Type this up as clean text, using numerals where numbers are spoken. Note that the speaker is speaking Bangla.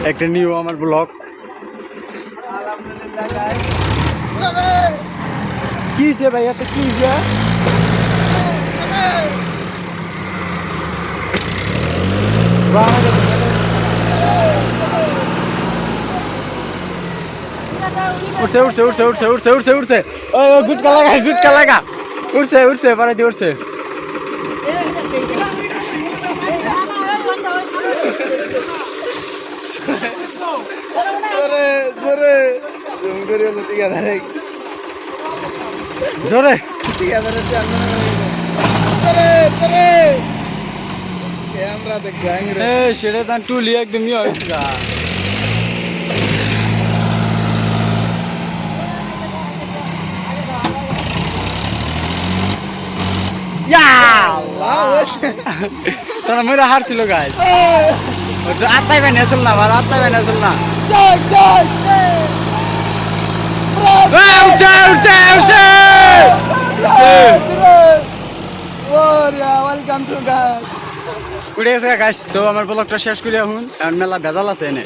একটা নিউ আমার ব্লগ কি সে ভাই এত কি যে উঠছে উঠছে উঠছে উঠছে উঠছে উঠছে উঠছে ও গুটকা লাগা উঠছে উঠছে পারে দিয়ে উঠছে জোরে জোরে জুম করে হলো ঠিকাদারে জোরে ঠিকাদারে জোরে জোরে ক্যামেরা দেখ গ্যাং রে সেটা তার টুলি একদমই হয়েছিল তোরা মেয়েরা হারছিল গাইস আত্মাই বানিয়ে আসল না ভালো আত্মাই বানিয়ে আসল না উঠছে উঠছে উঠছে ওয়েলকাম টু গাইস উঠে গেছে গাইস তো আমার ব্লগটা শেষ করি এখন মেলা ভেজাল আছে এনে